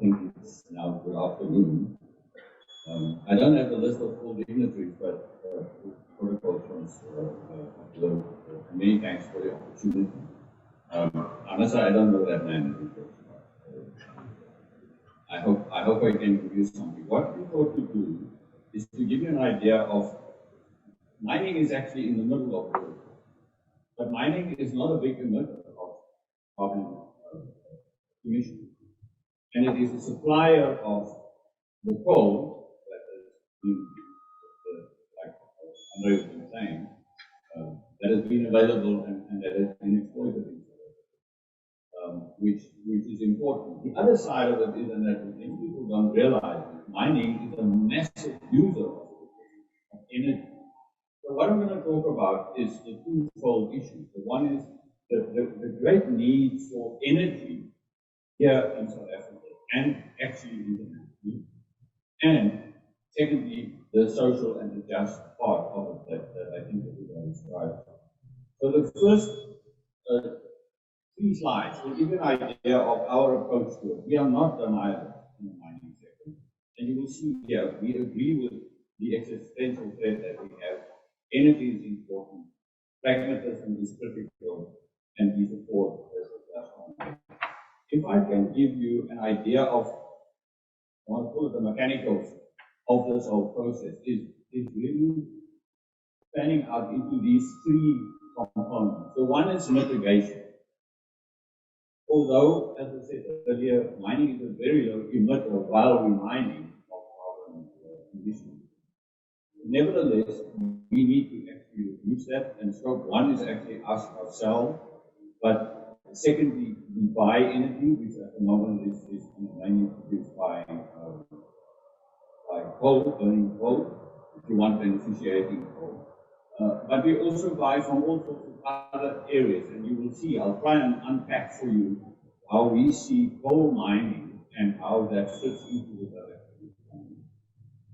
think it's now good afternoon. I don't have the list of all dignitaries, but protocols observed. Many thanks for the opportunity. I must say I don't know that man. I hope I can give you something. What we thought to do is to give you an idea of mining is actually in the middle of the world, but mining is not a big emitter of carbon emissions. And it is a supplier of the coal that has been, like Andre has been saying, that has been available and that has been exploited, which is important. The other side of it is, and that many people don't realize, mining is a massive user of energy. So what I'm going to talk about is the twofold issues. The one is the great need for energy here in South Africa and actually internationally. And secondly, the social and the just part of it that I think everybody described. So the first 3 slides will give you an idea of our approach to it. We are not deniers in the mining sector. And you will see here, we agree with the existential threat that we have. Energy is important, pragmatism is critical, and we support this as if I can give you an idea of, I want to call it the mechanicals of this whole process, is really panning out into these 3 components. So one is mitigation. Although, as I said earlier, mining is a very low emitter while we're mining of carbon emissions. Nevertheless, we need to actually reduce that, and scope 1 is actually us ourselves, but secondly, we buy energy, which at the moment is mainly produced by coal, burning coal, if you want beneficiating coal. But we also buy from all sorts of other areas, and you will see, I'll try and unpack for you how we see coal mining and how that fits into the direction.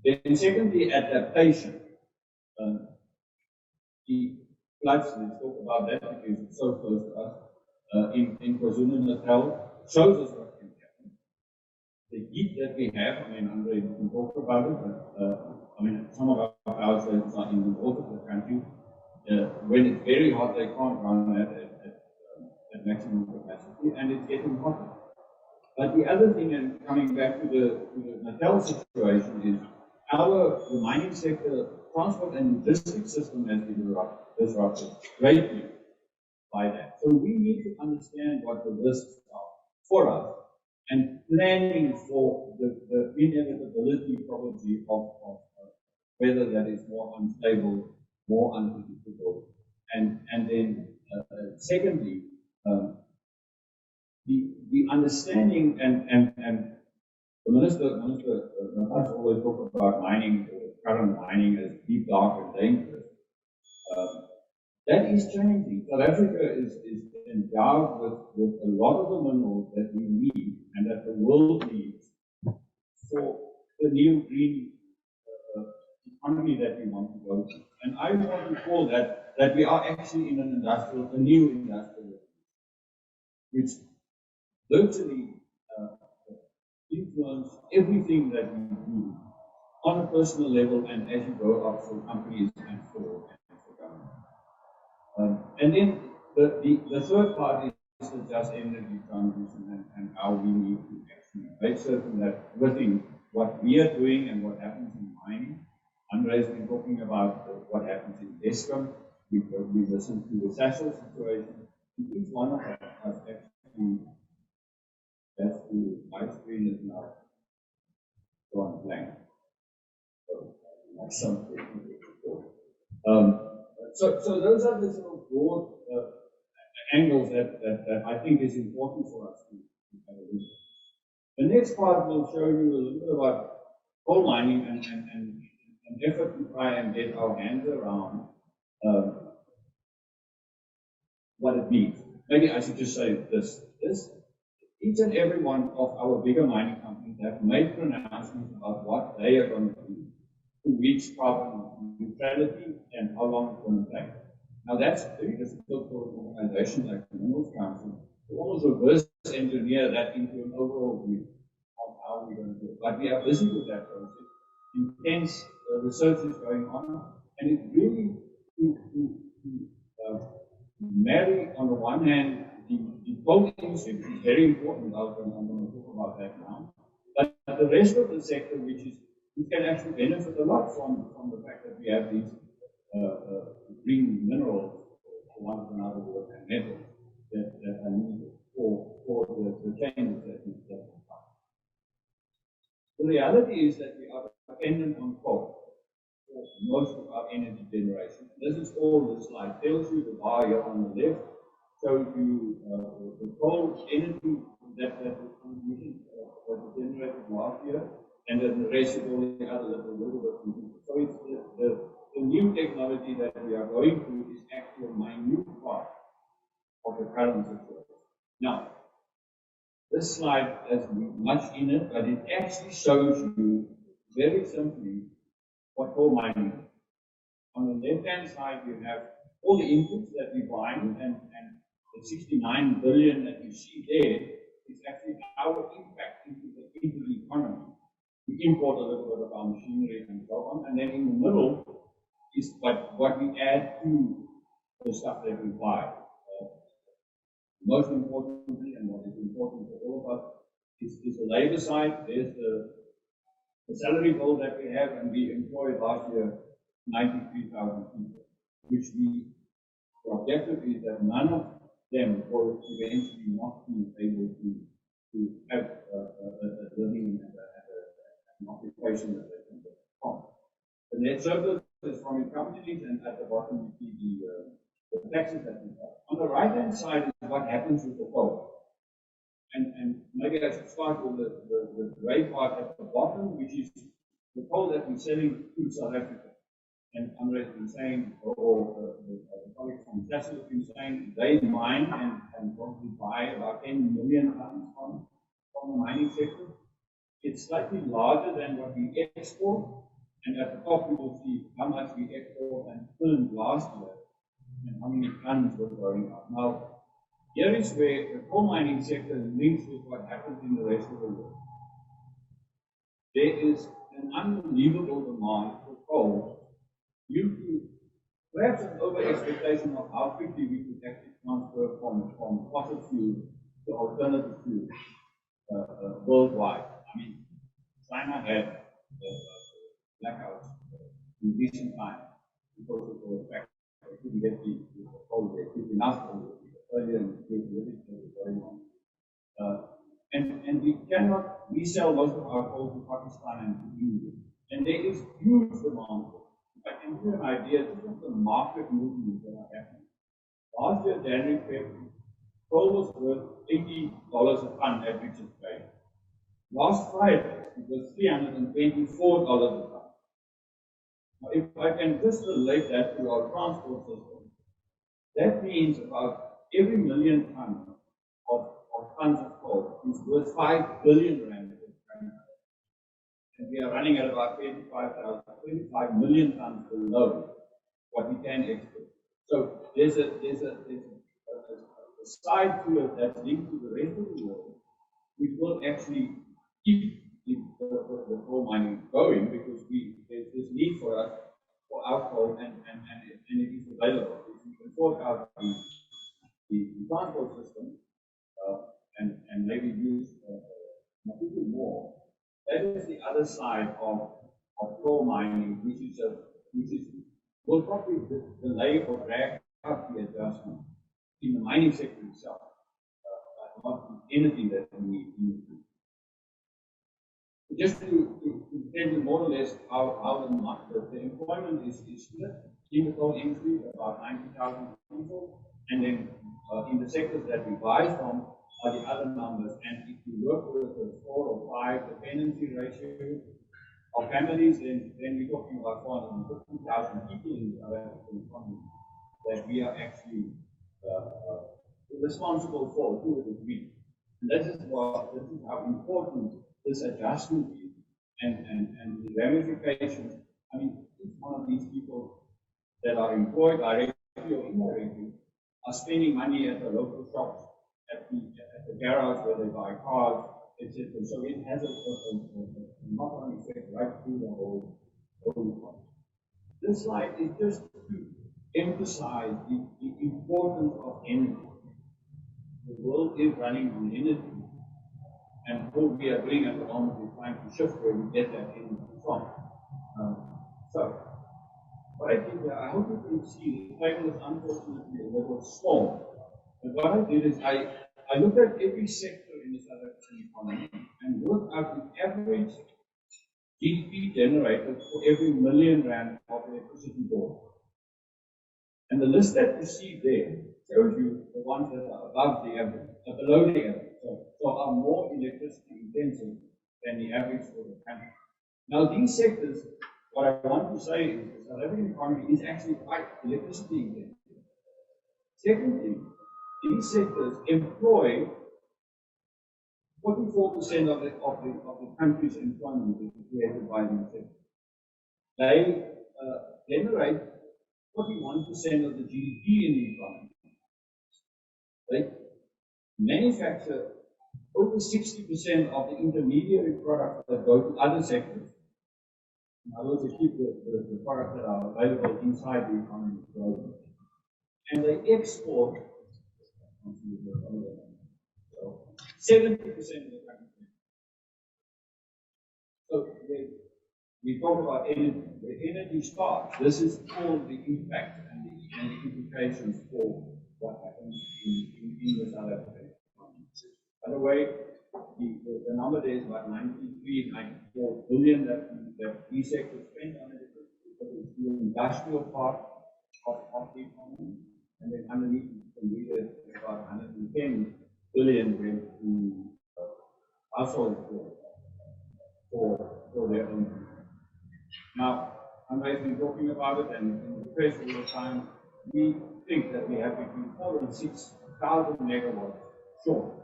Then secondly, adaptation. The floods, let's talk about that because it's so close to us. In KwaZulu-Natal shows us what can happen. The heat that we have, I mean, Andre can talk about it, but I mean, some of our power stations are in the north of the country. When it's very hot, they can't run at maximum capacity, and it's getting hotter. But the other thing, and coming back to the Natal situation, is the mining sector, transport and logistics system has been disrupted greatly by that. So we need to understand what the risks are for us and planning for the inevitability probably of whether that is more unstable, more unpredictable. And then secondly, the understanding and the Minister always talk about mining, current mining as deep, dark and dangerous. That is changing. South Africa is endowed with a lot of the minerals that we need and that the world needs for the new green economy that we want to go to. And I want to call that we are actually in a new industrial revolution, which virtually influence everything that we do on a personal level and as you go up for companies and for government. And then the third part is the just energy transition and how we need to actually make certain that within what we are doing and what happens in mining. Andre has been talking about what happens in Eskom. We listened to the Sasol situation. And each one of us has actually, that's the my screen is now gone blank. So that's something. So those are the sort of broad angles that I think is important for us to have a look at. The next part will show you a little bit about coal mining and an effort to try and get our hands around what it means. Maybe I should just say this. Each and every one of our bigger mining companies have made pronouncements about what they are going to do to reach carbon neutrality and how long it's going to take. Now that's very difficult for an organization like the Minerals Council to almost reverse engineer that into an overall view of how we're going to do it. But we are busy with that process. Intense research is going on, and it's really to marry, on the one hand, the coal industry, which is very important. I'm going to talk about that now. But the rest of the sector, which can actually benefit a lot from the fact that we have these green minerals, for want of another word, and metals that are needed for the changes that we have. The reality is that we are dependent on coal for most of our energy generation. This is all the slide tells you. The bar here on the left shows you the coal energy that was generated last year, and then the rest is all the other little bit. So it's the new technology that we are going through is actually a minute part of the current situation. Now, this slide has much in it, but it actually shows you very simply what coal mining is. On the left-hand side, you have all the inputs that we mine, and the 69 billion that you see there is actually our impact into the economy. We import a little bit of our machinery and so on, and then in the middle is what we add to the stuff that we buy. Most importantly, and what is important for all of us, is the labor side. There's the salary bill that we have, and we employed last year 93,000 people, which the objective is that none of them will eventually not be able to have a living and an occupation that they can get from. The net surplus is from your companies, and at the bottom you see the taxes that we have. On the right-hand side is what happens with the coal. And maybe I should start with the gray part at the bottom, which is the coal that we're selling to South Africa. And Andre has been saying, or the colleague from Tesla has been saying, they mine and probably buy about 10 million tons from the mining sector. It's slightly larger than what we export. And at the top, you will see how much we export and earned last year and how many tons were going up. Now, here is where the coal mining sector links with what happens in the rest of the world. There is an unbelievable demand for coal due to perhaps an over-expectation of how quickly we could actually transfer from fossil fuel to alternative fuel worldwide. I mean, China had blackouts in recent times because of the fact that they couldn't get the coal there quick enough for earlier in the geopolitics going on. And we cannot resell most of our coal to Pakistan and to India. And there is huge demand for it. If I can give you an idea, this is the market movements that are happening. Last year, January, February, coal was worth $80 a ton at Richards Bay. Last Friday, it was $324 a ton. Now, if I can just relate that to our transport system, that means about every million tons of tons of coal is worth 5 billion rand. And we are running at about 25 million tons below what we can export. So there's a side to it that's linked to the rest of the world, which will actually keep the coal mining going because there's this need for us for our coal and it is available. If we can sort out the transport system and maybe use a little more. That is the other side of coal mining, which will probably delay or drag out the adjustment in the mining sector itself, but not the energy that we need. Just to tell you more or less how the employment is split in the coal industry, about 90,000 people, and then in the sectors that we buy from are the other numbers. And if you work with a 4 or 5 dependency ratio of families, then we're talking about 450,000 people in the South African economy that we are actually responsible for to a degree. And this is how important this adjustment is and the ramifications. I mean, each one of these people that are employed directly or indirectly are spending money at the local shops, at the garage where they buy cars, etc. So it has a knock-on effect right through the whole economy. This slide is just to emphasize the importance of energy. The world is running on energy, and what we are doing at the moment is trying to shift where we get that energy from. So, what I did here, I hope you can see the table is unfortunately a little small. But what I did is I looked at every sector in the South African economy and worked out the average GDP generated for every million rand of electricity bought. And the list that you see there shows you the ones that are above the average, below the average, so are more electricity intensive than the average for the country. Now, these sectors, what I want to say is the South African economy is actually quite electricity intensive. Secondly, these sectors employ 44% of the country's employment is created by these sectors. They generate 41% of the GDP in the economy. They manufacture over 60% of the intermediary products that go to other sectors. In other words, they keep the products that are available inside the economy growing. And they export 70% of the country. So we talk about energy. The energy starts. This is all the impact and the implications for what happens in the South African economy. By the way, the number there is about 93, 94 billion that these sectors spend on it. It's the industrial part of the economy. And then underneath, you can read it about 110 billion went to household for their own. Now, Andre has been talking about it, and in the press all the time, we think that we have between 4,000 and 6,000 megawatts short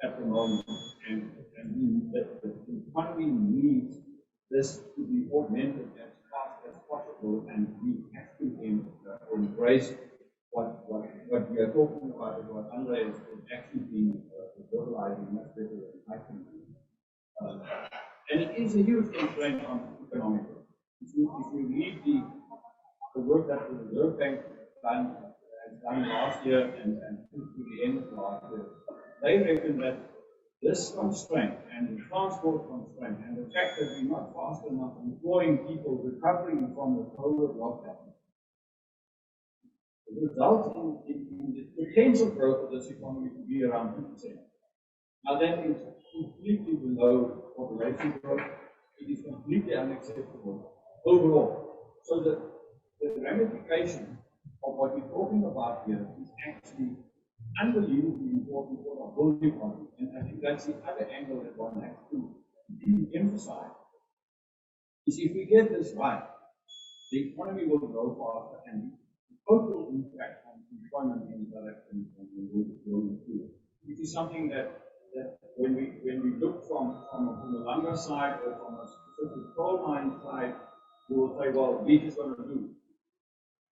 at the moment, and the economy needs this to be augmented as fast as possible, and we have to embrace what we are talking about, and what Andre has actually been verbalizing much better than I can do. And it is a huge constraint on economic growth. If you read the work that the Reserve Bank has done last year and to the end of last year, they reckon that this constraint and the transport constraint and the fact that we're not fast enough employing people recovering from the COVID lockdown result in the potential growth of this economy to be around 2%. Now that is completely below population growth. It is completely unacceptable overall. So the ramification of what we're talking about here is actually unbelievably important for the whole economy. And I think that's the other angle that one has to emphasize. Is if we get this right, the economy will grow faster and the total impact on employment in South Africa will improve. It is something that when we look from a Mpumalanga side or from a specific coal mine side, we will say, well, we're just going to do.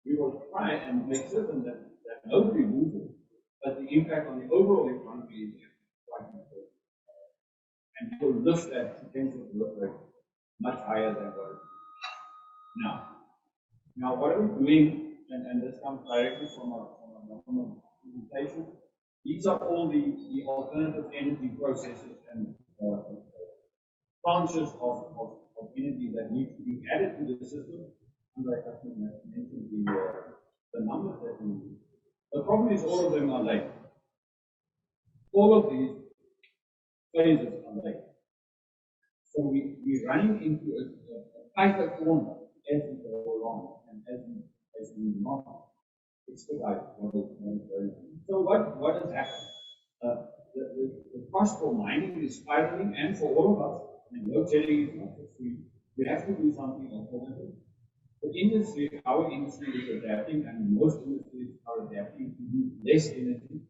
We will try and make certain that nobody loses, but the impact on the overall economy is quite important. And it will lift that potential growth rate much higher than what it is now. What are we doing? And this comes directly from a presentation. These are all the alternative energy processes and branches of energy that need to be added to the system. And I mentioned the numbers that we use. The problem is all of them are late. All of these phases are late. So we're running into a tighter corner as we go along and as we not expedite what is going on. So what has happened? The cost for mining is spiraling, and for all of us, and load shedding is not for free. We have to do something alternative. The industry, our industry is adapting, and most industries are adapting to use less energy.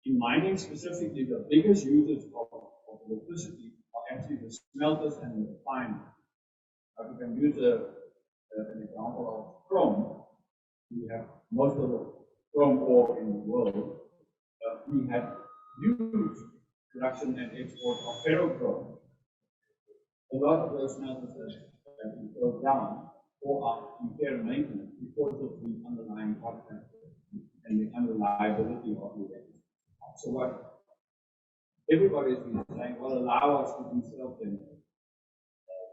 In mining specifically, the biggest users of electricity are actually the smelters and the refineries. If we can use an example of chrome, we have most of the chrome ore in the world. We have huge production and export of ferrochrome. A lot of those smelters that we close down or are in care and maintenance because of the underlying cost and the unreliability of the energy. So what everybody's been saying, well, allow us to do self-generation.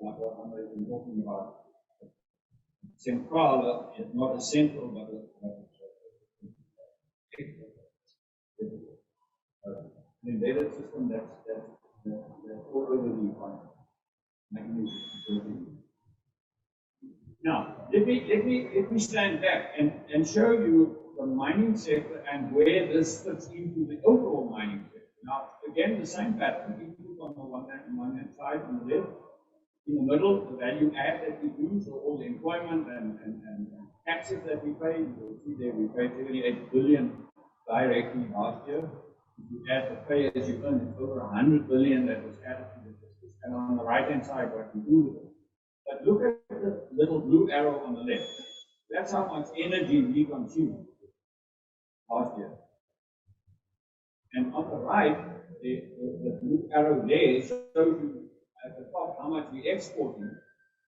Like what Andre has been talking about. Central is not a central, but an embedded system that's all over the economy. Now, let me stand back and show you the mining sector and where this fits into the overall mining sector. Now, again, the same pattern. We put on the one hand side, on the left. In the middle, the value add that we do, so all the employment and taxes that we pay. You'll see there we paid 78 billion directly last year. If you add the pay as you earn, it's over 100 billion that was added to the business. And on the right hand side, what we do with it. But look at the little blue arrow on the left. That's how much energy we consumed last year. And on the right, the blue arrow there shows you at the top how much we exporting,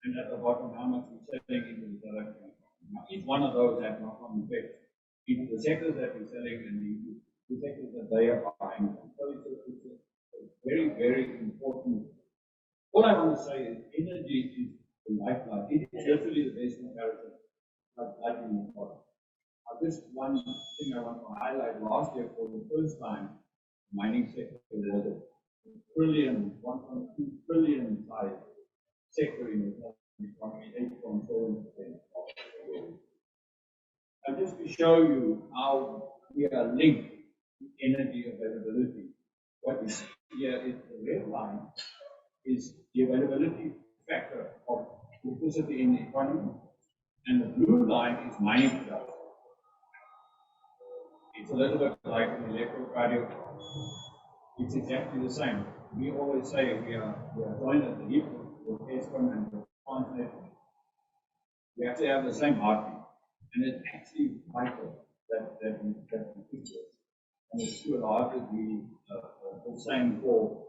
and at the bottom how much we're selling into the South African economy. Now, each one of those have knock-on effects into the sectors that we're selling and the sectors that they are buying. So it's a very, very important. All I want to say is energy is the lifeblood. It is literally the best comparison like in the product. Just one thing I want to highlight: last year, for the first time, the mining sector was a trillion, 1.2 trillion size sector in the economy, 8.7%. And just to show you how we are linked to energy availability, what you see here is the red line is the availability factor of electricity in the economy, and the blue line is mining production. It's a little bit like an electrocardiogram. It's exactly the same. We always say we are joined at the hip with Eskom and the Transnet. We have to have the same heartbeat, and it's actually vital that we do this. And it's to a large degree the same for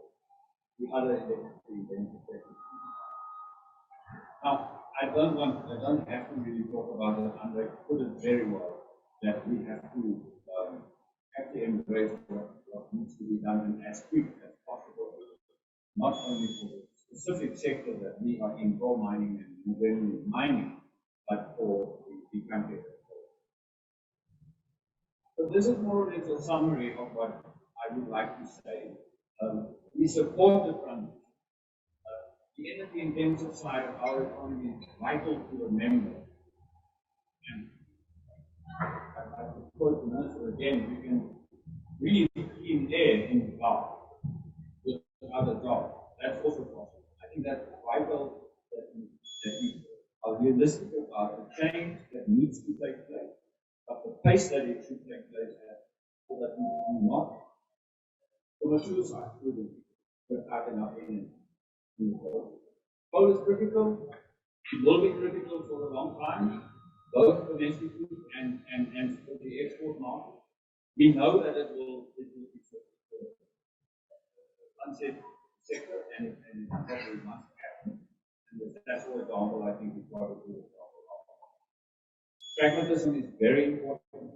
the other electricity benefits. Now, I don't have to really talk about it. Andre put it very well that we have to embrace what needs to be done and as quick as possible, not only for the specific sector that we are in, coal mining and revenue mining, but for the country as a whole. So this is more or less a summary of what I would like to say. We support the transition. The energy intensive side of our economy is vital to remember. And I would quote the minister again: we can really clean air in the cloud with other jobs. That's also possible. I think that's vital that we are realistic about the change that needs to take place, but the pace that it should take place at, so that we do not commit suicide without enough energy in the world. Coal is critical. It will be critical for a long time, both domestically and for the export market. We know that it will be a sunset sector, and it probably must happen. And that's, for example, I think is what it will. Pragmatism is very important.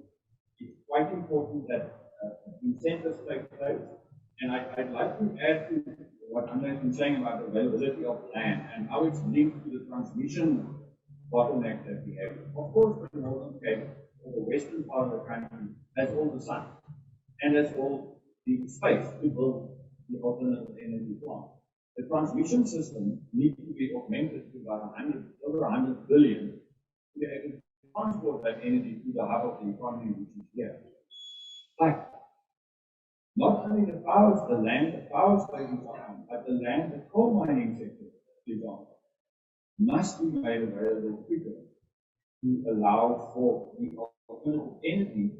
It's quite important that incentives take place. And I'd like to add to what Andre has been saying about the availability of land and how it's linked to the transmission bottleneck that we have. Of course, the Northern Cape, or the western part of the country, has all the sun and has all the space to build the alternative energy plant. The transmission system needs to be augmented to about over 100 billion to be able to transport that energy to the hub of the economy, which is here. But not only the land, the power stations are on, but the land, the coal mining sector is on, must be made available quicker to allow for the alternative energy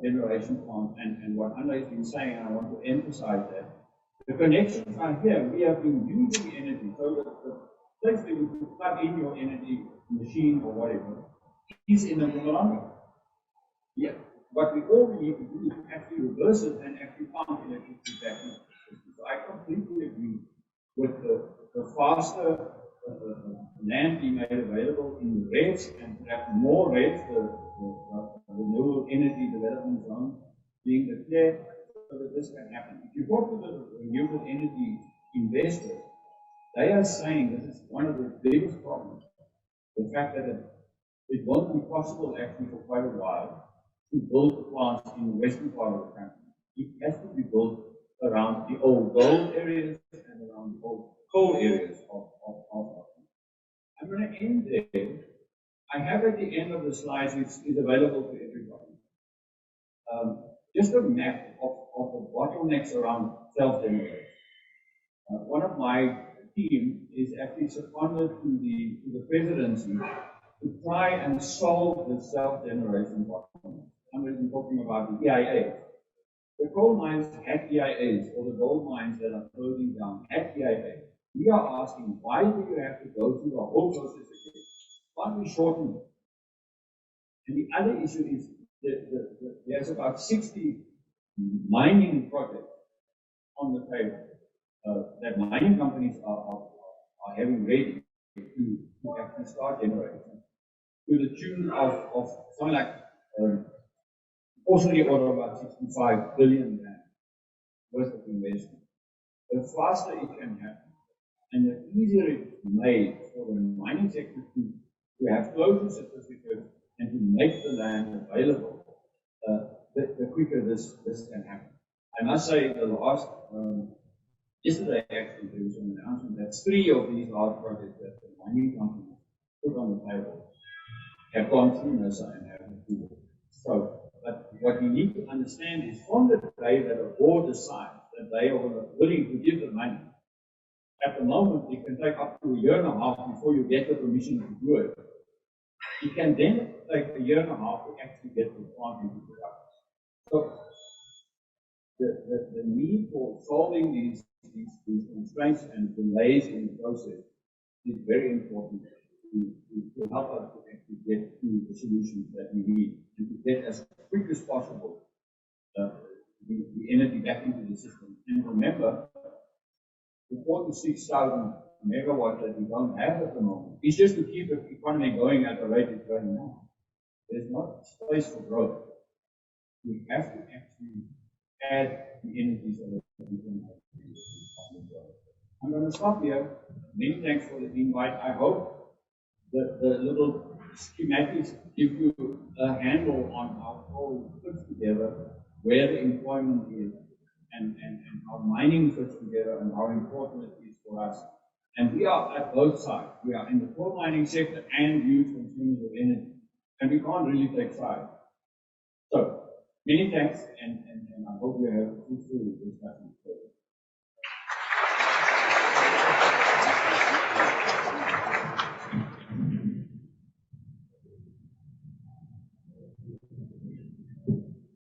generation plant. And what Andre has been saying, and I want to emphasize that, the connections are here. We have been using energy, so that the place where you could plug in your energy machine or whatever is in the Mpumalanga. Yeah. What we all need to do is actually reverse it and actually pump electricity back in. faster land being made available in REDs, and perhaps more REDs, the renewable energy development zone being declared, so that this can happen. If you talk to the renewable energy investors, they are saying this is one of the biggest problems. The fact that it won't be possible actually for quite a while to build plants in the western part of the country. It has to be built around the old gold areas and around the old coal areas of I'm going to end there. I have at the end of the slides, which is available to everybody, just a map of the bottlenecks around self-generation. One of my team is actually seconded to the presidency to try and solve the self-generation bottlenecks. I'm really talking about the EIAs. The coal mines had EIAs, or the gold mines that are closing down had EIAs. We are asking, why do you have to go through the whole process again? Why don't we shorten it? And the other issue is there's about 60 mining projects on the table that mining companies are having ready to actually start generating to the tune of something like also the order of about 65 billion rand worth of investment. The faster it can happen, and the easier it's made for the mining sector to have closure certificates and to make the land available, the quicker this can happen. I must say, the last, yesterday actually, there was an announcement that 3 of these large projects that the mining companies put on the table have gone through NISA and have approval. So, but what you need to understand is from the day that a board decides that they are willing to give the money, at the moment it can take up to a year and a half before you get the permission to do it. It can then take a year and a half to actually get the plant into production. So the need for solving these constraints and delays in the process is very important to help us to actually get to the solutions that we need and to get as quick as possible the energy back into the system. And remember, the 4,000 to 6,000 megawatts that we don't have at the moment is just to keep the economy going at the rate it's going now. There's not space for growth. We have to actually add the energy so that we can have growth. I'm going to stop here. Many thanks for the invite. I hope that the little schematics give you a handle on how coal fits together, where the employment is, and how mining fits together, and how important it is for us. And we are at both sides. We are in the coal mining sector and huge consumers of energy. And we can't really take sides. So, many thanks, and I hope you have a fruitful discussion.